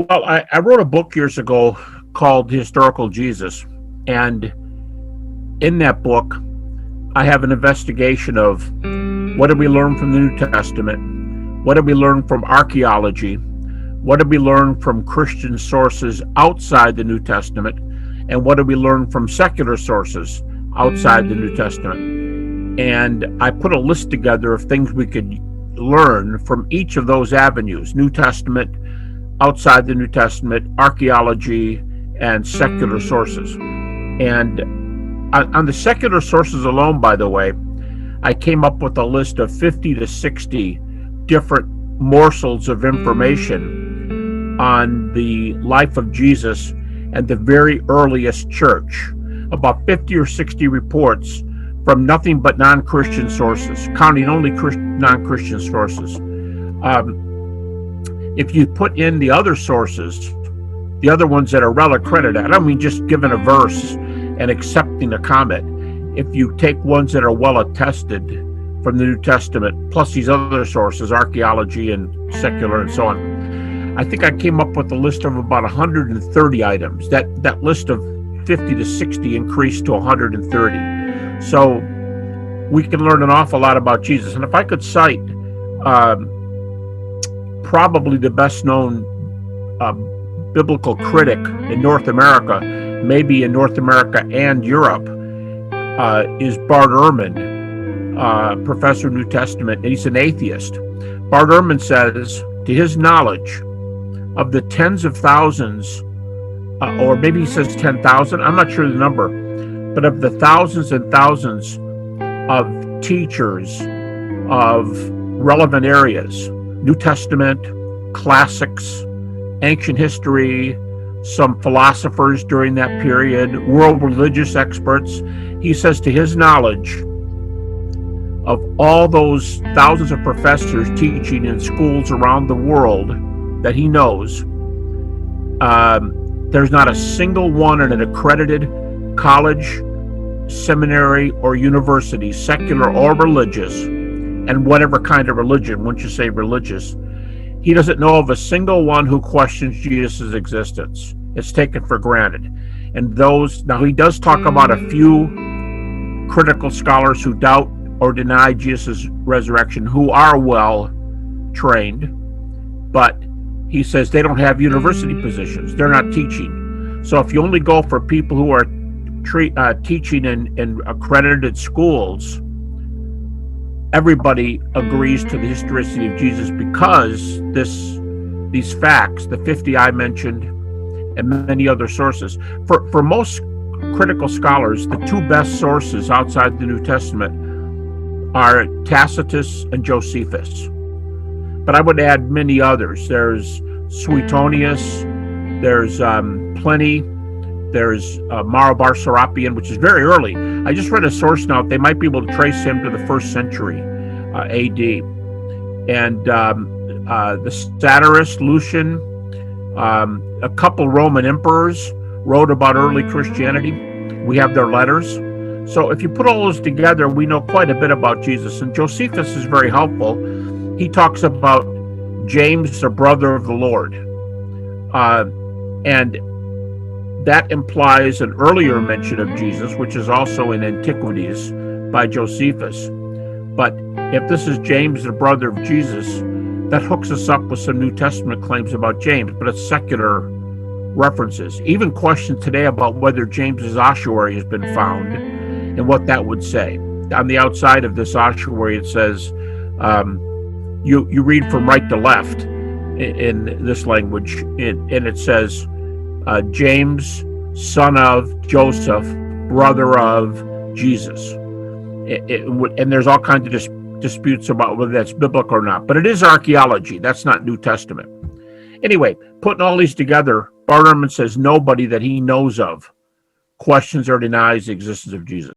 Well, I wrote a book years ago called Historical Jesus. And in that book, I have an investigation of what did we learn from the New Testament? What did we learn from archaeology? What did we learn from Christian sources outside the New Testament? And what did we learn from secular sources outside the New Testament? And I put a list together of things we could learn from each of those avenues: New Testament, outside the New Testament, archaeology, and secular sources. And on the secular sources alone, by the way, I came up with a list of 50 to 60 different morsels of information on the life of Jesus and the very earliest church. About 50 or 60 reports from nothing but non-Christian sources, counting only non-Christian sources. If you put in the other sources, the other ones that are well accredited, I don't mean just giving a verse and accepting a comment. If you take ones that are well attested from the New Testament, plus these other sources, archaeology and secular and so on, I think I came up with a list of about 130 items. That list of 50 to 60 increased to 130. So we can learn an awful lot about Jesus. And if I could cite probably the best known biblical critic in North America, maybe in North America and Europe, is Bart Ehrman, professor of New Testament, and he's an atheist. Bart Ehrman says, to his knowledge, of the tens of thousands, or maybe he says 10,000, I'm not sure the number, but of the thousands and thousands of teachers of relevant areas, New Testament, classics, ancient history, some philosophers during that period, world religious experts, he says to his knowledge, of all those thousands of professors teaching in schools around the world that he knows, there's not a single one in an accredited college, seminary, or university, secular or religious, and whatever kind of religion, once you say religious, he doesn't know of a single one who questions Jesus' existence. It's taken for granted. And those, now he does talk about a few critical scholars who doubt or deny Jesus' resurrection, who are well trained, but he says they don't have university positions. They're not teaching. So if you only go for people who are teaching in accredited schools, everybody agrees to the historicity of Jesus because these facts, the 50 I mentioned, and many other sources. For most critical scholars, the two best sources outside the New Testament are Tacitus and Josephus. But I would add many others. There's Suetonius, there's Pliny, there's Bar Serapion, which is very early. I just read a source note. They might be able to trace him to the 1st century AD. And the satirist Lucian, a couple Roman emperors wrote about early Christianity. We have their letters. So if you put all those together, we know quite a bit about Jesus. And Josephus is very helpful. He talks about James, the brother of the Lord. And that implies an earlier mention of Jesus, which is also in Antiquities by Josephus. But if this is James, the brother of Jesus, that hooks us up with some New Testament claims about James, but it's secular references. Even questions today about whether James's ossuary has been found and what that would say. On the outside of this ossuary, it says, you read from right to left in this language, and it says, James, son of Joseph, brother of Jesus. And there's all kinds of disputes about whether that's biblical or not. But it is archaeology. That's not New Testament. Anyway, putting all these together, Bart Ehrman says nobody that he knows of questions or denies the existence of Jesus.